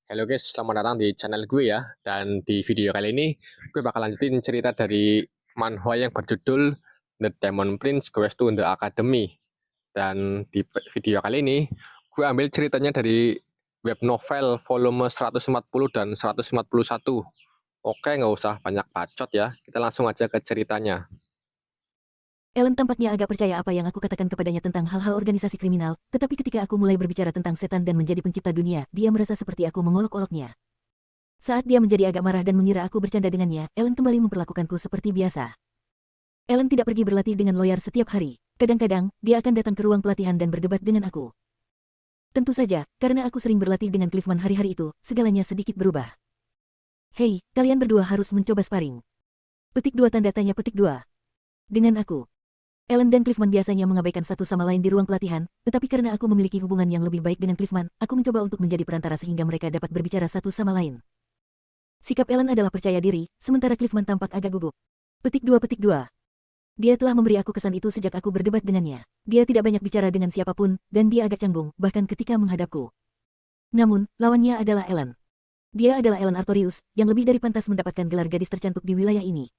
Halo guys, selamat datang di channel gue ya. Dan di video kali ini, gue bakal lanjutin cerita dari manhwa yang berjudul The Demon Prince Goes to the Academy. Dan di video kali ini, gue ambil ceritanya dari web novel volume 140 dan 141. Oke, nggak usah banyak bacot ya, kita langsung aja ke ceritanya. Ellen tampaknya agak percaya apa yang aku katakan kepadanya tentang hal-hal organisasi kriminal, tetapi ketika aku mulai berbicara tentang setan dan menjadi pencipta dunia, dia merasa seperti aku mengolok-oloknya. Saat dia menjadi agak marah dan mengira aku bercanda dengannya, Ellen kembali memperlakukanku seperti biasa. Ellen tidak pergi berlatih dengan lawyer setiap hari. Kadang-kadang, dia akan datang ke ruang pelatihan dan berdebat dengan aku. Tentu saja, karena aku sering berlatih dengan Cliffman hari-hari itu, segalanya sedikit berubah. Hei, kalian berdua harus mencoba sparring. Petik 2 tanda tanya petik 2. Dengan aku. Ellen dan Cliffman biasanya mengabaikan satu sama lain di ruang pelatihan, tetapi karena aku memiliki hubungan yang lebih baik dengan Cliffman, aku mencoba untuk menjadi perantara sehingga mereka dapat berbicara satu sama lain. Sikap Ellen adalah percaya diri, sementara Cliffman tampak agak gugup. Petik 2 petik 2. Dia telah memberi aku kesan itu sejak aku berdebat dengannya. Dia tidak banyak bicara dengan siapapun, dan dia agak canggung, bahkan ketika menghadapku. Namun, lawannya adalah Ellen. Dia adalah Ellen Artorius, yang lebih dari pantas mendapatkan gelar gadis tercantik di wilayah ini.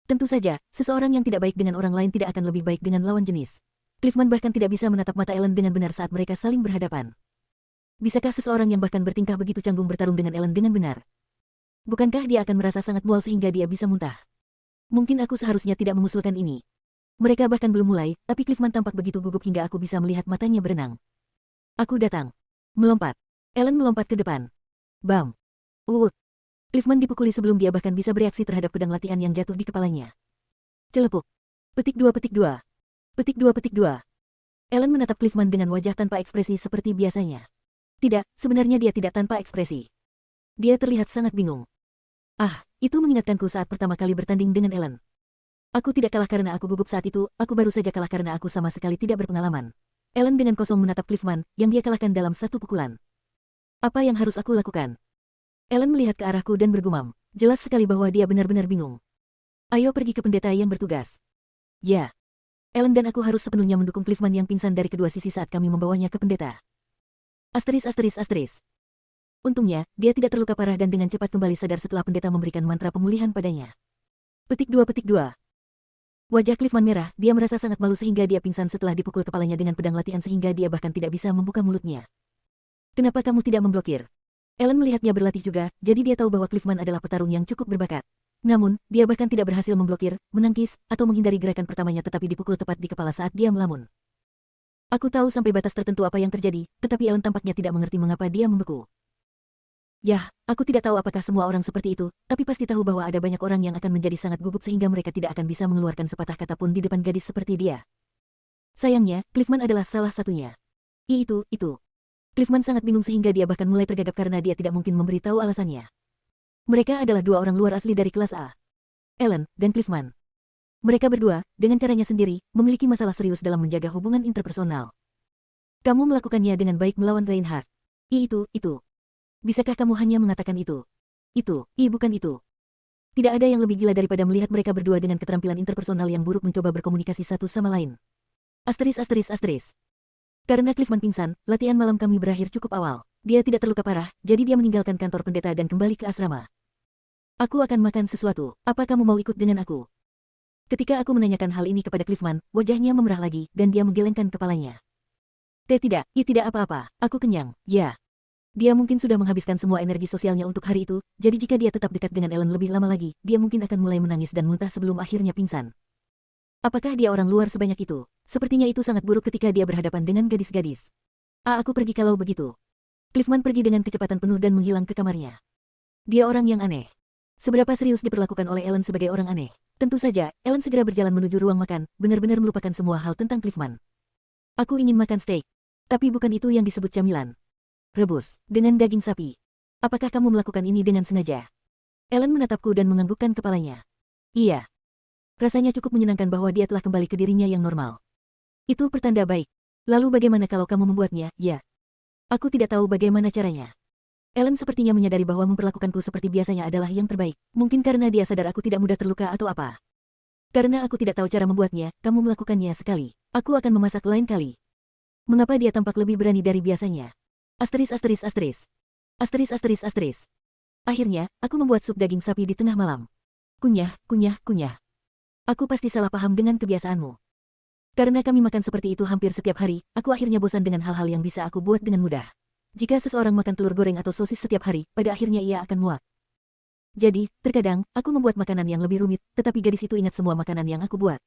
Tentu saja, seseorang yang tidak baik dengan orang lain tidak akan lebih baik dengan lawan jenis. Cliffman bahkan tidak bisa menatap mata Ellen dengan benar saat mereka saling berhadapan. Bisakah seseorang yang bahkan bertingkah begitu canggung bertarung dengan Ellen dengan benar? Bukankah dia akan merasa sangat mual sehingga dia bisa muntah? Mungkin aku seharusnya tidak mengusulkan ini. Mereka bahkan belum mulai, tapi Cliffman tampak begitu gugup hingga aku bisa melihat matanya berenang. Aku datang. Melompat. Ellen melompat ke depan. Bam. Uwut. Cliffman dipukuli sebelum dia bahkan bisa bereaksi terhadap pedang latihan yang jatuh di kepalanya. Celepuk. Petik 2 petik 2. Petik 2 petik 2. Ellen menatap Cliffman dengan wajah tanpa ekspresi seperti biasanya. Tidak, sebenarnya dia tidak tanpa ekspresi. Dia terlihat sangat bingung. Ah, itu mengingatkanku saat pertama kali bertanding dengan Ellen. Aku tidak kalah karena aku gugup saat itu, aku baru saja kalah karena aku sama sekali tidak berpengalaman. Ellen dengan kosong menatap Cliffman, yang dia kalahkan dalam satu pukulan. Apa yang harus aku lakukan? Ellen melihat ke arahku dan bergumam. Jelas sekali bahwa dia benar-benar bingung. Ayo pergi ke pendeta yang bertugas. Ya. Ellen dan aku harus sepenuhnya mendukung Cliffman yang pingsan dari kedua sisi saat kami membawanya ke pendeta. Asteris asteris asteris. Untungnya, dia tidak terluka parah dan dengan cepat kembali sadar setelah pendeta memberikan mantra pemulihan padanya. Petik 2 petik 2. Wajah Cliffman merah, dia merasa sangat malu sehingga dia pingsan setelah dipukul kepalanya dengan pedang latihan sehingga dia bahkan tidak bisa membuka mulutnya. Kenapa kamu tidak memblokir? Ellen melihatnya berlatih juga, jadi dia tahu bahwa Cliffman adalah petarung yang cukup berbakat. Namun, dia bahkan tidak berhasil memblokir, menangkis, atau menghindari gerakan pertamanya tetapi dipukul tepat di kepala saat dia melamun. Aku tahu sampai batas tertentu apa yang terjadi, tetapi Ellen tampaknya tidak mengerti mengapa dia membeku. Yah, aku tidak tahu apakah semua orang seperti itu, tapi pasti tahu bahwa ada banyak orang yang akan menjadi sangat gugup sehingga mereka tidak akan bisa mengeluarkan sepatah kata pun di depan gadis seperti dia. Sayangnya, Cliffman adalah salah satunya. Itu. Cliffman sangat bingung sehingga dia bahkan mulai tergagap karena dia tidak mungkin memberitahu alasannya. Mereka adalah dua orang luar asli dari kelas A. Ellen dan Cliffman. Mereka berdua, dengan caranya sendiri, memiliki masalah serius dalam menjaga hubungan interpersonal. Kamu melakukannya dengan baik melawan Reinhardt. Itu. Bisakah kamu hanya mengatakan itu? Bukan itu. Tidak ada yang lebih gila daripada melihat mereka berdua dengan keterampilan interpersonal yang buruk mencoba berkomunikasi satu sama lain. Asteris asteris asteris. Karena Cliffman pingsan, latihan malam kami berakhir cukup awal. Dia tidak terluka parah, jadi dia meninggalkan kantor pendeta dan kembali ke asrama. Aku akan makan sesuatu. Apa kamu mau ikut dengan aku? Ketika aku menanyakan hal ini kepada Cliffman, wajahnya memerah lagi, dan dia menggelengkan kepalanya. Tidak apa-apa. Aku kenyang, ya. Dia mungkin sudah menghabiskan semua energi sosialnya untuk hari itu, jadi jika dia tetap dekat dengan Ellen lebih lama lagi, dia mungkin akan mulai menangis dan muntah sebelum akhirnya pingsan. Apakah dia orang luar sebanyak itu? Sepertinya itu sangat buruk ketika dia berhadapan dengan gadis-gadis. Aku pergi kalau begitu. Cliffman pergi dengan kecepatan penuh dan menghilang ke kamarnya. Dia orang yang aneh. Seberapa serius diperlakukan oleh Ellen sebagai orang aneh? Tentu saja, Ellen segera berjalan menuju ruang makan, benar-benar melupakan semua hal tentang Cliffman. Aku ingin makan steak. Tapi bukan itu yang disebut camilan. Rebus, dengan daging sapi. Apakah kamu melakukan ini dengan sengaja? Ellen menatapku dan menganggukkan kepalanya. Iya. Rasanya cukup menyenangkan bahwa dia telah kembali ke dirinya yang normal. Itu pertanda baik. Lalu bagaimana kalau kamu membuatnya, ya? Aku tidak tahu bagaimana caranya. Ellen sepertinya menyadari bahwa memperlakukanku seperti biasanya adalah yang terbaik. Mungkin karena dia sadar aku tidak mudah terluka atau apa. Karena aku tidak tahu cara membuatnya, kamu melakukannya sekali. Aku akan memasak lain kali. Mengapa dia tampak lebih berani dari biasanya? Asteris asteris asteris. Asteris asteris asteris. Akhirnya, aku membuat sup daging sapi di tengah malam. Kunyah, kunyah, kunyah. Aku pasti salah paham dengan kebiasaanmu. Karena kami makan seperti itu hampir setiap hari, aku akhirnya bosan dengan hal-hal yang bisa aku buat dengan mudah. Jika seseorang makan telur goreng atau sosis setiap hari, pada akhirnya ia akan muak. Jadi, terkadang, aku membuat makanan yang lebih rumit, tetapi gadis itu ingat semua makanan yang aku buat.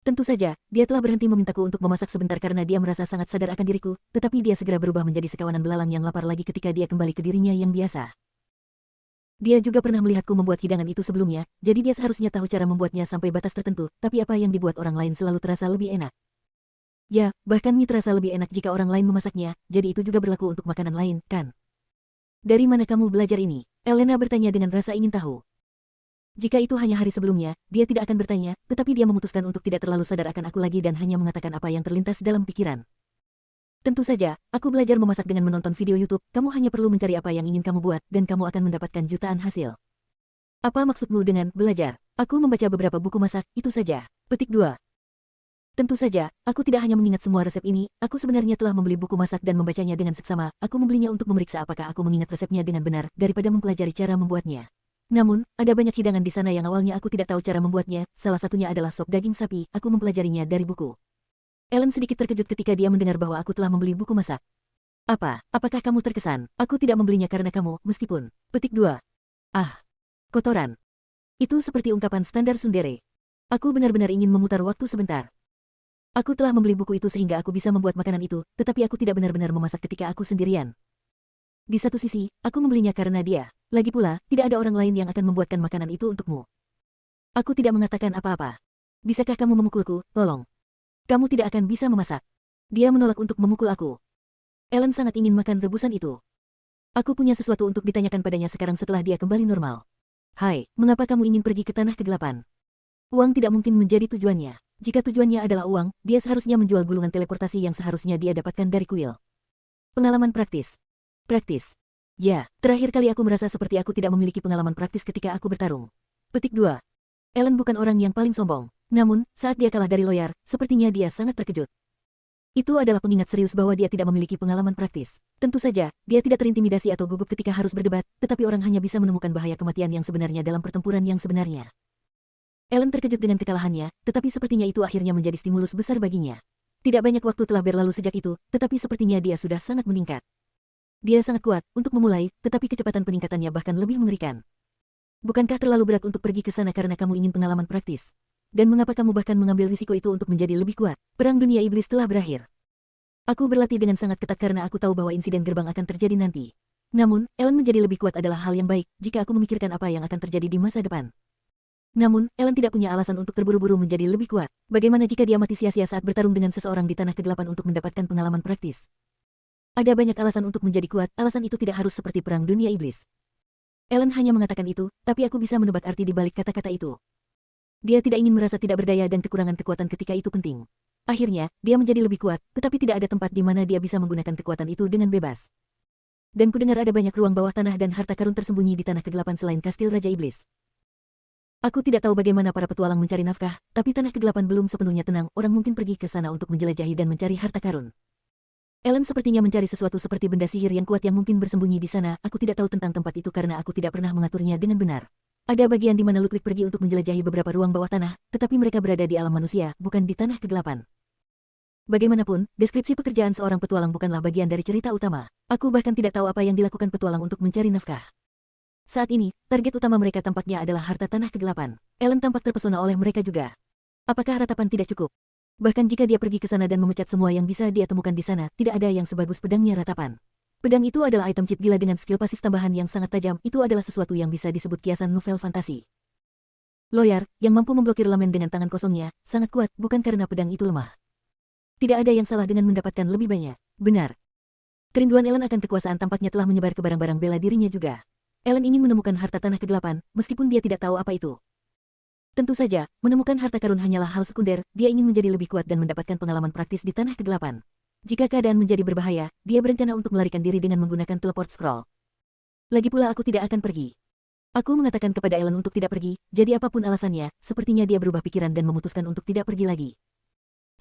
Tentu saja, dia telah berhenti memintaku untuk memasak sebentar karena dia merasa sangat sadar akan diriku, tetapi dia segera berubah menjadi sekawanan belalang yang lapar lagi ketika dia kembali ke dirinya yang biasa. Dia juga pernah melihatku membuat hidangan itu sebelumnya, jadi dia seharusnya tahu cara membuatnya sampai batas tertentu, tapi apa yang dibuat orang lain selalu terasa lebih enak. Ya, bahkan mie terasa lebih enak jika orang lain memasaknya, jadi itu juga berlaku untuk makanan lain, kan? Dari mana kamu belajar ini? Elena bertanya dengan rasa ingin tahu. Jika itu hanya hari sebelumnya, dia tidak akan bertanya, tetapi dia memutuskan untuk tidak terlalu sadar akan aku lagi dan hanya mengatakan apa yang terlintas dalam pikiran. Tentu saja, aku belajar memasak dengan menonton video YouTube, kamu hanya perlu mencari apa yang ingin kamu buat, dan kamu akan mendapatkan jutaan hasil. Apa maksudmu dengan belajar? Aku membaca beberapa buku masak, itu saja. Petik 2. Tentu saja, aku tidak hanya mengingat semua resep ini, aku sebenarnya telah membeli buku masak dan membacanya dengan seksama, aku membelinya untuk memeriksa apakah aku mengingat resepnya dengan benar, daripada mempelajari cara membuatnya. Namun, ada banyak hidangan di sana yang awalnya aku tidak tahu cara membuatnya, salah satunya adalah sop daging sapi, aku mempelajarinya dari buku. Ellen sedikit terkejut ketika dia mendengar bahwa aku telah membeli buku masak. Apakah kamu terkesan? Aku tidak membelinya karena kamu, meskipun. Petik 2. Ah, kotoran. Itu seperti ungkapan standar tsundere. Aku benar-benar ingin memutar waktu sebentar. Aku telah membeli buku itu sehingga aku bisa membuat makanan itu, tetapi aku tidak benar-benar memasak ketika aku sendirian. Di satu sisi, aku membelinya karena dia. Lagi pula, tidak ada orang lain yang akan membuatkan makanan itu untukmu. Aku tidak mengatakan apa-apa. Bisakah kamu memukulku, tolong? Kamu tidak akan bisa memasak. Dia menolak untuk memukul aku. Ellen sangat ingin makan rebusan itu. Aku punya sesuatu untuk ditanyakan padanya sekarang setelah dia kembali normal. Hai, mengapa kamu ingin pergi ke tanah kegelapan? Uang tidak mungkin menjadi tujuannya. Jika tujuannya adalah uang, dia seharusnya menjual gulungan teleportasi yang seharusnya dia dapatkan dari kuil. Pengalaman praktis. Praktis. Ya, terakhir kali aku merasa seperti aku tidak memiliki pengalaman praktis ketika aku bertarung. Petik 2. Ellen bukan orang yang paling sombong. Namun, saat dia kalah dari Loyar, sepertinya dia sangat terkejut. Itu adalah pengingat serius bahwa dia tidak memiliki pengalaman praktis. Tentu saja, dia tidak terintimidasi atau gugup ketika harus berdebat, tetapi orang hanya bisa menemukan bahaya kematian yang sebenarnya dalam pertempuran yang sebenarnya. Ellen terkejut dengan kekalahannya, tetapi sepertinya itu akhirnya menjadi stimulus besar baginya. Tidak banyak waktu telah berlalu sejak itu, tetapi sepertinya dia sudah sangat meningkat. Dia sangat kuat untuk memulai, tetapi kecepatan peningkatannya bahkan lebih mengerikan. Bukankah terlalu berat untuk pergi ke sana karena kamu ingin pengalaman praktis? Dan mengapa kamu bahkan mengambil risiko itu untuk menjadi lebih kuat? Perang dunia iblis telah berakhir. Aku berlatih dengan sangat ketat karena aku tahu bahwa insiden gerbang akan terjadi nanti. Namun, Ellen menjadi lebih kuat adalah hal yang baik jika aku memikirkan apa yang akan terjadi di masa depan. Namun, Ellen tidak punya alasan untuk terburu-buru menjadi lebih kuat. Bagaimana jika dia mati sia-sia saat bertarung dengan seseorang di tanah kegelapan untuk mendapatkan pengalaman praktis? Ada banyak alasan untuk menjadi kuat, alasan itu tidak harus seperti perang dunia iblis. Ellen hanya mengatakan itu, tapi aku bisa menebak arti di balik kata-kata itu. Dia tidak ingin merasa tidak berdaya dan kekurangan kekuatan ketika itu penting. Akhirnya, dia menjadi lebih kuat, tetapi tidak ada tempat di mana dia bisa menggunakan kekuatan itu dengan bebas. Dan kudengar ada banyak ruang bawah tanah dan harta karun tersembunyi di tanah kegelapan selain kastil Raja Iblis. Aku tidak tahu bagaimana para petualang mencari nafkah, tapi tanah kegelapan belum sepenuhnya tenang, orang mungkin pergi ke sana untuk menjelajahi dan mencari harta karun. Ellen sepertinya mencari sesuatu seperti benda sihir yang kuat yang mungkin bersembunyi di sana, aku tidak tahu tentang tempat itu karena aku tidak pernah mengaturnya dengan benar. Ada bagian di mana Ludwig pergi untuk menjelajahi beberapa ruang bawah tanah, tetapi mereka berada di alam manusia, bukan di tanah kegelapan. Bagaimanapun, deskripsi pekerjaan seorang petualang bukanlah bagian dari cerita utama. Aku bahkan tidak tahu apa yang dilakukan petualang untuk mencari nafkah. Saat ini, target utama mereka tampaknya adalah harta tanah kegelapan. Ellen tampak terpesona oleh mereka juga. Apakah ratapan tidak cukup? Bahkan jika dia pergi ke sana dan memecat semua yang bisa dia temukan di sana, tidak ada yang sebagus pedangnya ratapan. Pedang itu adalah item cheat gila dengan skill pasif tambahan yang sangat tajam, itu adalah sesuatu yang bisa disebut kiasan novel fantasi. Loyar, yang mampu memblokir elemen dengan tangan kosongnya, sangat kuat, bukan karena pedang itu lemah. Tidak ada yang salah dengan mendapatkan lebih banyak. Benar. Kerinduan Ellen akan kekuasaan tampaknya telah menyebar ke barang-barang bela dirinya juga. Ellen ingin menemukan harta tanah kegelapan, meskipun dia tidak tahu apa itu. Tentu saja, menemukan harta karun hanyalah hal sekunder, dia ingin menjadi lebih kuat dan mendapatkan pengalaman praktis di tanah kegelapan. Jika keadaan menjadi berbahaya, dia berencana untuk melarikan diri dengan menggunakan teleport scroll. Lagi pula aku tidak akan pergi. Aku mengatakan kepada Ellen untuk tidak pergi, jadi apapun alasannya, sepertinya dia berubah pikiran dan memutuskan untuk tidak pergi lagi.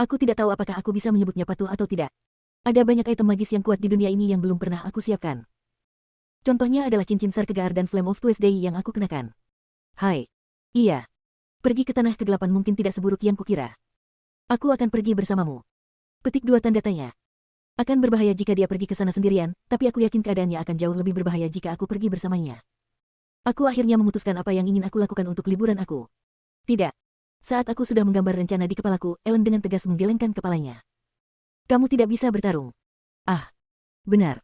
Aku tidak tahu apakah aku bisa menyebutnya patuh atau tidak. Ada banyak item magis yang kuat di dunia ini yang belum pernah aku siapkan. Contohnya adalah cincin Sarkegar dan Flame of Tuesday yang aku kenakan. Hai. Iya. Pergi ke tanah kegelapan mungkin tidak seburuk yang kukira. Aku akan pergi bersamamu. Petik 2 tanda tanya. Akan berbahaya jika dia pergi ke sana sendirian, tapi aku yakin keadaannya akan jauh lebih berbahaya jika aku pergi bersamanya. Aku akhirnya memutuskan apa yang ingin aku lakukan untuk liburan aku. Tidak. Saat aku sudah menggambar rencana di kepalaku, Ellen dengan tegas menggelengkan kepalanya. Kamu tidak bisa bertarung. Ah. Benar.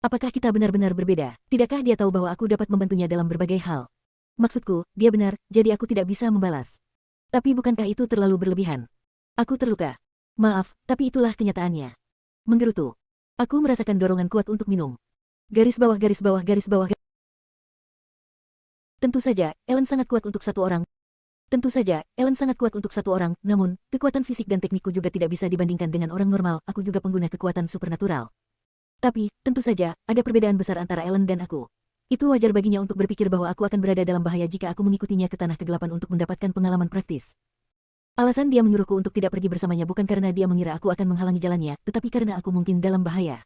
Apakah kita benar-benar berbeda? Tidakkah dia tahu bahwa aku dapat membantunya dalam berbagai hal? Maksudku, dia benar, jadi aku tidak bisa membalas. Tapi bukankah itu terlalu berlebihan? Aku terluka. Maaf, tapi itulah kenyataannya. Menggerutu. Aku merasakan dorongan kuat untuk minum. Garis bawah garis bawah garis bawah. Tentu saja, Ellen sangat kuat untuk satu orang. Tentu saja, Ellen sangat kuat untuk satu orang, namun, kekuatan fisik dan teknikku juga tidak bisa dibandingkan dengan orang normal, aku juga pengguna kekuatan supernatural. Tapi, tentu saja, ada perbedaan besar antara Ellen dan aku. Itu wajar baginya untuk berpikir bahwa aku akan berada dalam bahaya jika aku mengikutinya ke tanah kegelapan untuk mendapatkan pengalaman praktis. Alasan dia menyuruhku untuk tidak pergi bersamanya bukan karena dia mengira aku akan menghalangi jalannya, tetapi karena aku mungkin dalam bahaya.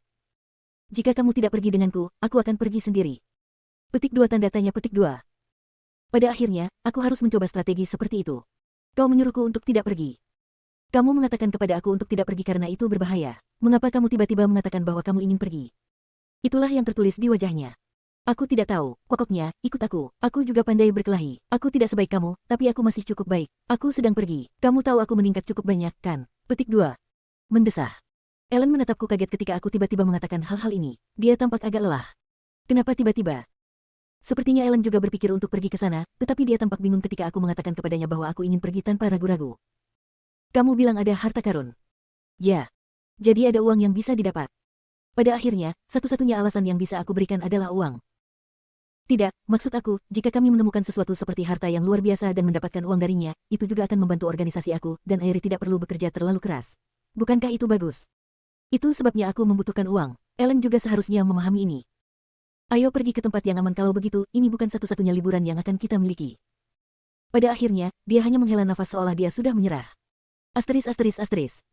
Jika kamu tidak pergi denganku, aku akan pergi sendiri. Petik 2 tanda tanya petik 2. Pada akhirnya, aku harus mencoba strategi seperti itu. Kau menyuruhku untuk tidak pergi. Kamu mengatakan kepada aku untuk tidak pergi karena itu berbahaya. Mengapa kamu tiba-tiba mengatakan bahwa kamu ingin pergi? Itulah yang tertulis di wajahnya. Aku tidak tahu, pokoknya, ikut aku. Aku juga pandai berkelahi. Aku tidak sebaik kamu, tapi aku masih cukup baik. Aku sedang pergi. Kamu tahu aku meningkat cukup banyak, kan? Petik 2. Mendesah. Ellen menatapku kaget ketika aku tiba-tiba mengatakan hal-hal ini. Dia tampak agak lelah. Kenapa tiba-tiba? Sepertinya Ellen juga berpikir untuk pergi ke sana, tetapi dia tampak bingung ketika aku mengatakan kepadanya bahwa aku ingin pergi tanpa ragu-ragu. Kamu bilang ada harta karun. Ya. Jadi ada uang yang bisa didapat. Pada akhirnya, satu-satunya alasan yang bisa aku berikan adalah uang. Tidak, maksud aku, jika kami menemukan sesuatu seperti harta yang luar biasa dan mendapatkan uang darinya, itu juga akan membantu organisasi aku, dan Airi tidak perlu bekerja terlalu keras. Bukankah itu bagus? Itu sebabnya aku membutuhkan uang. Ellen juga seharusnya memahami ini. Ayo pergi ke tempat yang aman kalau begitu, ini bukan satu-satunya liburan yang akan kita miliki. Pada akhirnya, dia hanya menghela nafas seolah dia sudah menyerah. Asteris.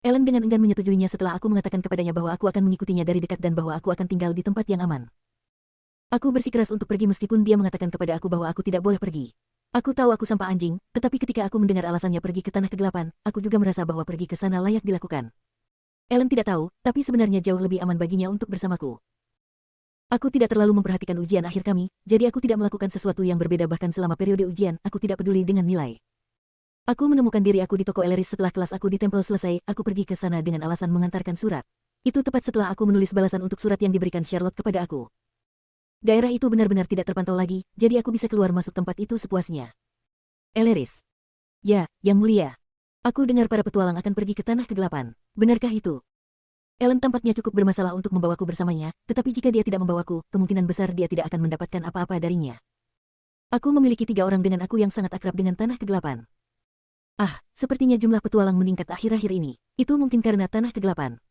Ellen dengan enggan menyetujuinya setelah aku mengatakan kepadanya bahwa aku akan mengikutinya dari dekat dan bahwa aku akan tinggal di tempat yang aman. Aku bersikeras untuk pergi meskipun dia mengatakan kepada aku bahwa aku tidak boleh pergi. Aku tahu aku sampah anjing, tetapi ketika aku mendengar alasannya pergi ke tanah kegelapan, aku juga merasa bahwa pergi ke sana layak dilakukan. Ellen tidak tahu, tapi sebenarnya jauh lebih aman baginya untuk bersamaku. Aku tidak terlalu memperhatikan ujian akhir kami, jadi aku tidak melakukan sesuatu yang berbeda bahkan selama periode ujian, aku tidak peduli dengan nilai. Aku menemukan diri aku di toko Elleris setelah kelas aku di tempel selesai, aku pergi ke sana dengan alasan mengantarkan surat. Itu tepat setelah aku menulis balasan untuk surat yang diberikan Charlotte kepada aku. Daerah itu benar-benar tidak terpantau lagi, jadi aku bisa keluar masuk tempat itu sepuasnya. Elleris. Ya, Yang Mulia. Aku dengar para petualang akan pergi ke tanah kegelapan. Benarkah itu? Ellen tampaknya cukup bermasalah untuk membawaku bersamanya, tetapi jika dia tidak membawaku, kemungkinan besar dia tidak akan mendapatkan apa-apa darinya. Aku memiliki 3 orang dengan aku yang sangat akrab dengan tanah kegelapan. Ah, sepertinya jumlah petualang meningkat akhir-akhir ini. Itu mungkin karena tanah kegelapan.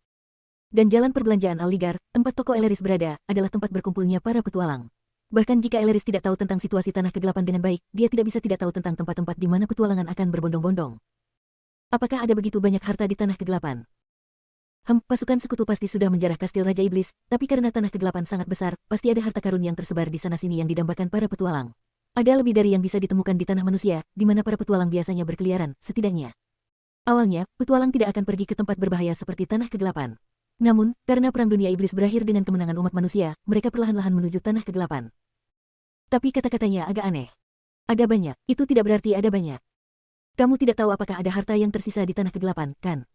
Dan jalan perbelanjaan Alligar, tempat toko Elleris berada, adalah tempat berkumpulnya para petualang. Bahkan jika Elleris tidak tahu tentang situasi tanah kegelapan dengan baik, dia tidak tahu tentang tempat-tempat di mana petualangan akan berbondong-bondong. Apakah ada begitu banyak harta di tanah kegelapan? Pasukan sekutu pasti sudah menjarah kastil Raja Iblis, tapi karena tanah kegelapan sangat besar, pasti ada harta karun yang tersebar di sana-sini yang didambakan para petualang. Ada lebih dari yang bisa ditemukan di tanah manusia, di mana para petualang biasanya berkeliaran, setidaknya. Awalnya, petualang tidak akan pergi ke tempat berbahaya seperti tanah kegelapan. Namun, karena perang dunia iblis berakhir dengan kemenangan umat manusia, mereka perlahan-lahan menuju tanah kegelapan. Tapi kata-katanya agak aneh. Ada banyak, itu tidak berarti ada banyak. Kamu tidak tahu apakah ada harta yang tersisa di tanah kegelapan, kan?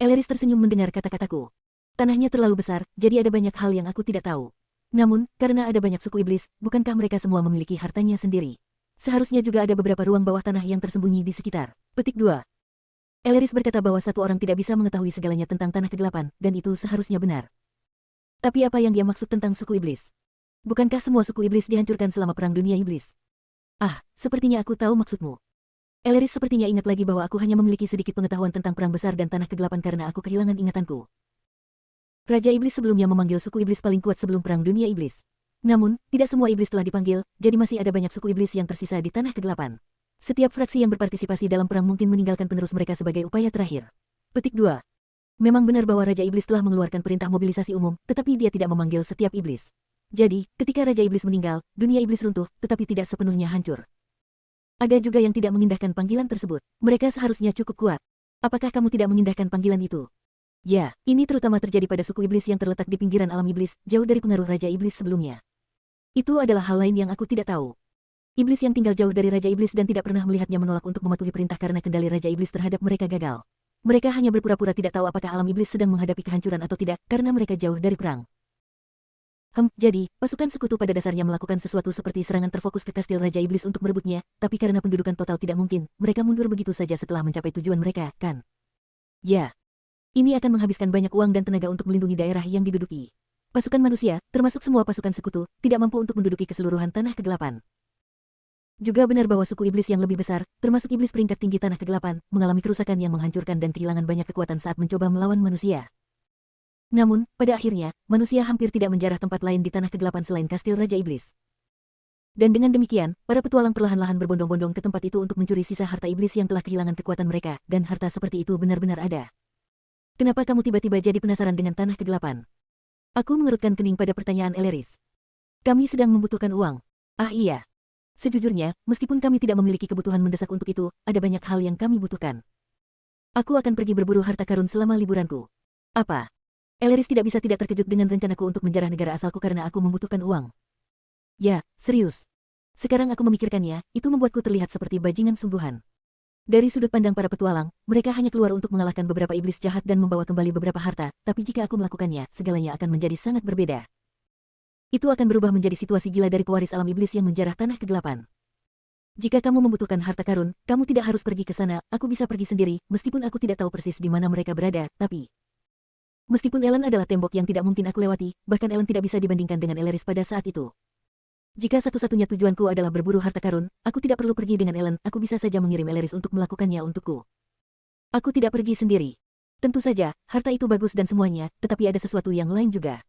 Elleris tersenyum mendengar kata-kataku. Tanahnya terlalu besar, jadi ada banyak hal yang aku tidak tahu. Namun, karena ada banyak suku iblis, bukankah mereka semua memiliki hartanya sendiri? Seharusnya juga ada beberapa ruang bawah tanah yang tersembunyi di sekitar. Petik 2. Elleris berkata bahwa satu orang tidak bisa mengetahui segalanya tentang tanah kegelapan, dan itu seharusnya benar. Tapi apa yang dia maksud tentang suku iblis? Bukankah semua suku iblis dihancurkan selama perang dunia iblis? Ah, sepertinya aku tahu maksudmu. Elleris sepertinya ingat lagi bahwa aku hanya memiliki sedikit pengetahuan tentang perang besar dan tanah kegelapan karena aku kehilangan ingatanku. Raja Iblis sebelumnya memanggil suku iblis paling kuat sebelum perang dunia iblis. Namun, tidak semua iblis telah dipanggil, jadi masih ada banyak suku iblis yang tersisa di tanah kegelapan. Setiap fraksi yang berpartisipasi dalam perang mungkin meninggalkan penerus mereka sebagai upaya terakhir. Petik 2. Memang benar bahwa Raja Iblis telah mengeluarkan perintah mobilisasi umum, tetapi dia tidak memanggil setiap iblis. Jadi, ketika Raja Iblis meninggal, dunia iblis runtuh, tetapi tidak sepenuhnya hancur. Ada juga yang tidak mengindahkan panggilan tersebut. Mereka seharusnya cukup kuat. Apakah kamu tidak mengindahkan panggilan itu? Ya, ini terutama terjadi pada suku iblis yang terletak di pinggiran alam iblis, jauh dari pengaruh Raja Iblis sebelumnya. Itu adalah hal lain yang aku tidak tahu. Iblis yang tinggal jauh dari Raja Iblis dan tidak pernah melihatnya menolak untuk mematuhi perintah karena kendali Raja Iblis terhadap mereka gagal. Mereka hanya berpura-pura tidak tahu apakah alam iblis sedang menghadapi kehancuran atau tidak, karena mereka jauh dari perang. Jadi, pasukan sekutu pada dasarnya melakukan sesuatu seperti serangan terfokus ke kastil Raja Iblis untuk merebutnya, tapi karena pendudukan total tidak mungkin, mereka mundur begitu saja setelah mencapai tujuan mereka, kan? Ya, ini akan menghabiskan banyak uang dan tenaga untuk melindungi daerah yang diduduki. Pasukan manusia, termasuk semua pasukan sekutu, tidak mampu untuk menduduki keseluruhan tanah kegelapan. Juga benar bahwa suku iblis yang lebih besar, termasuk iblis peringkat tinggi tanah kegelapan, mengalami kerusakan yang menghancurkan dan kehilangan banyak kekuatan saat mencoba melawan manusia. Namun, pada akhirnya, manusia hampir tidak menjarah tempat lain di tanah kegelapan selain kastil Raja Iblis. Dan dengan demikian, para petualang perlahan-lahan berbondong-bondong ke tempat itu untuk mencuri sisa harta iblis yang telah kehilangan kekuatan mereka, dan harta seperti itu benar-benar ada. Kenapa kamu tiba-tiba jadi penasaran dengan tanah kegelapan? Aku mengerutkan kening pada pertanyaan Eleris. Kami sedang membutuhkan uang. Ah iya. Sejujurnya, meskipun kami tidak memiliki kebutuhan mendesak untuk itu, ada banyak hal yang kami butuhkan. Aku akan pergi berburu harta karun selama liburanku. Apa? Eleris tidak bisa tidak terkejut dengan rencanaku untuk menjarah negara asalku karena aku membutuhkan uang. Ya, serius. Sekarang aku memikirkannya, itu membuatku terlihat seperti bajingan sungguhan. Dari sudut pandang para petualang, mereka hanya keluar untuk mengalahkan beberapa iblis jahat dan membawa kembali beberapa harta, tapi jika aku melakukannya, segalanya akan menjadi sangat berbeda. Itu akan berubah menjadi situasi gila dari pewaris alam iblis yang menjarah tanah kegelapan. Jika kamu membutuhkan harta karun, kamu tidak harus pergi ke sana, aku bisa pergi sendiri, meskipun aku tidak tahu persis di mana mereka berada, tapi... Meskipun Ellen adalah tembok yang tidak mungkin aku lewati, bahkan Ellen tidak bisa dibandingkan dengan Eleris pada saat itu. Jika satu-satunya tujuanku adalah berburu harta karun, aku tidak perlu pergi dengan Ellen, aku bisa saja mengirim Eleris untuk melakukannya untukku. Aku tidak pergi sendiri. Tentu saja, harta itu bagus dan semuanya, tetapi ada sesuatu yang lain juga.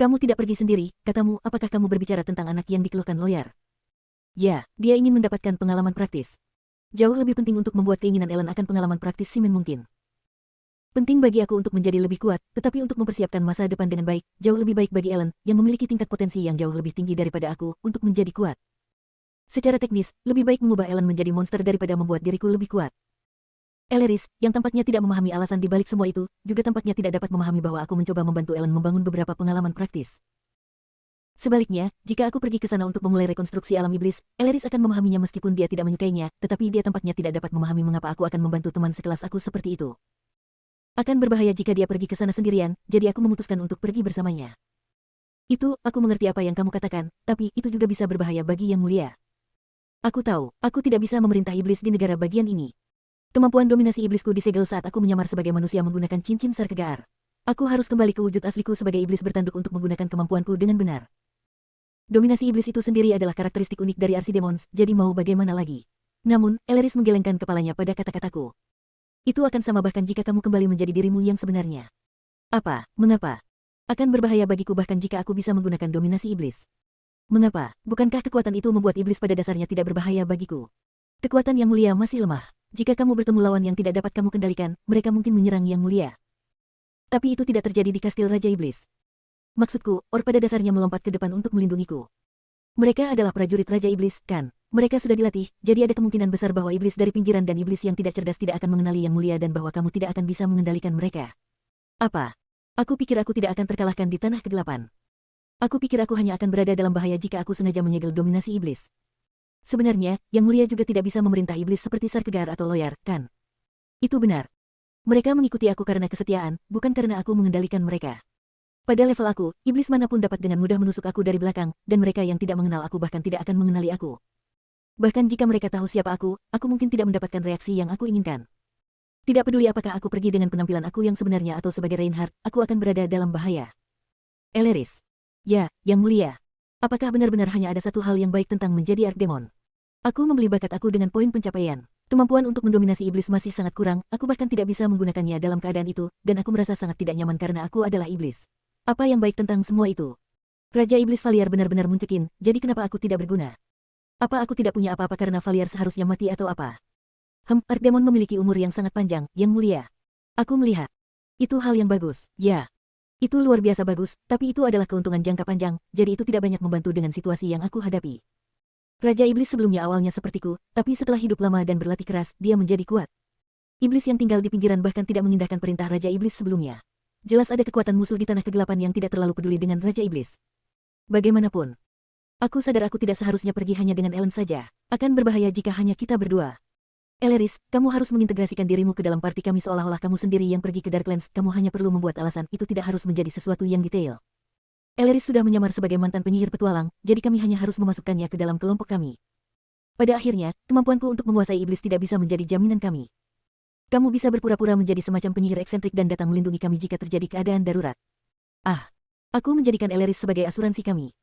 Kamu tidak pergi sendiri, katamu, apakah kamu berbicara tentang anak yang dikeluhkan lawyer? Ya, dia ingin mendapatkan pengalaman praktis. Jauh lebih penting untuk membuat keinginan Ellen akan pengalaman praktis Simen mungkin. Penting bagi aku untuk menjadi lebih kuat, tetapi untuk mempersiapkan masa depan dengan baik, jauh lebih baik bagi Ellen, yang memiliki tingkat potensi yang jauh lebih tinggi daripada aku, untuk menjadi kuat. Secara teknis, lebih baik mengubah Ellen menjadi monster daripada membuat diriku lebih kuat. Eleris, yang tampaknya tidak memahami alasan di balik semua itu, juga tampaknya tidak dapat memahami bahwa aku mencoba membantu Ellen membangun beberapa pengalaman praktis. Sebaliknya, jika aku pergi ke sana untuk memulai rekonstruksi alam iblis, Eleris akan memahaminya meskipun dia tidak menyukainya, tetapi dia tampaknya tidak dapat memahami mengapa aku akan membantu teman sekelas aku seperti itu. Akan berbahaya jika dia pergi ke sana sendirian, jadi aku memutuskan untuk pergi bersamanya. Itu, aku mengerti apa yang kamu katakan, tapi itu juga bisa berbahaya bagi Yang Mulia. Aku tahu, aku tidak bisa memerintah iblis di negara bagian ini. Kemampuan dominasi iblisku disegel saat aku menyamar sebagai manusia menggunakan cincin Sarkegar. Aku harus kembali ke wujud asliku sebagai iblis bertanduk untuk menggunakan kemampuanku dengan benar. Dominasi iblis itu sendiri adalah karakteristik unik dari Archidemons, jadi mau bagaimana lagi. Namun, Eleris menggelengkan kepalanya pada kata-kataku. Itu akan sama bahkan jika kamu kembali menjadi dirimu yang sebenarnya. Apa? Mengapa? Akan berbahaya bagiku bahkan jika aku bisa menggunakan dominasi iblis. Mengapa? Bukankah kekuatan itu membuat iblis pada dasarnya tidak berbahaya bagiku? Kekuatan Yang Mulia masih lemah. Jika kamu bertemu lawan yang tidak dapat kamu kendalikan, mereka mungkin menyerang Yang Mulia. Tapi itu tidak terjadi di kastil Raja Iblis. Maksudku, Or pada dasarnya melompat ke depan untuk melindungiku. Mereka adalah prajurit Raja Iblis, kan? Mereka sudah dilatih, jadi ada kemungkinan besar bahwa iblis dari pinggiran dan iblis yang tidak cerdas tidak akan mengenali Yang Mulia dan bahwa kamu tidak akan bisa mengendalikan mereka. Apa? Aku pikir aku tidak akan terkalahkan di tanah kegelapan. Aku pikir aku hanya akan berada dalam bahaya jika aku sengaja menyegel dominasi iblis. Sebenarnya, Yang Mulia juga tidak bisa memerintah iblis seperti Sarkegar atau Lawyer, kan? Itu benar. Mereka mengikuti aku karena kesetiaan, bukan karena aku mengendalikan mereka. Pada level aku, iblis manapun dapat dengan mudah menusuk aku dari belakang, dan mereka yang tidak mengenal aku bahkan tidak akan mengenali aku. Bahkan jika mereka tahu siapa aku mungkin tidak mendapatkan reaksi yang aku inginkan. Tidak peduli apakah aku pergi dengan penampilan aku yang sebenarnya atau sebagai Reinhardt, aku akan berada dalam bahaya. Eleris. Ya, Yang Mulia. Apakah benar-benar hanya ada satu hal yang baik tentang menjadi Archdemon? Aku membeli bakat aku dengan poin pencapaian. Kemampuan untuk mendominasi iblis masih sangat kurang, aku bahkan tidak bisa menggunakannya dalam keadaan itu, dan aku merasa sangat tidak nyaman karena aku adalah iblis. Apa yang baik tentang semua itu? Raja Iblis Valier benar-benar muncekin, jadi kenapa aku tidak berguna? Apa aku tidak punya apa-apa karena Valier seharusnya mati atau apa? Archdemon memiliki umur yang sangat panjang, Yang Mulia. Aku melihat. Itu hal yang bagus, ya. Itu luar biasa bagus, tapi itu adalah keuntungan jangka panjang, jadi itu tidak banyak membantu dengan situasi yang aku hadapi. Raja Iblis sebelumnya awalnya sepertiku, tapi setelah hidup lama dan berlatih keras, dia menjadi kuat. Iblis yang tinggal di pinggiran bahkan tidak mengindahkan perintah Raja Iblis sebelumnya. Jelas ada kekuatan musuh di tanah kegelapan yang tidak terlalu peduli dengan Raja Iblis. Bagaimanapun, aku sadar aku tidak seharusnya pergi hanya dengan Ellen saja. Akan berbahaya jika hanya kita berdua. Elleris, kamu harus mengintegrasikan dirimu ke dalam parti kami seolah-olah kamu sendiri yang pergi ke Darklands. Kamu hanya perlu membuat alasan, itu tidak harus menjadi sesuatu yang detail. Elleris sudah menyamar sebagai mantan penyihir petualang, jadi kami hanya harus memasukkannya ke dalam kelompok kami. Pada akhirnya, kemampuanku untuk menguasai iblis tidak bisa menjadi jaminan kami. Kamu bisa berpura-pura menjadi semacam penyihir eksentrik dan datang melindungi kami jika terjadi keadaan darurat. Ah, aku menjadikan Elleris sebagai asuransi kami.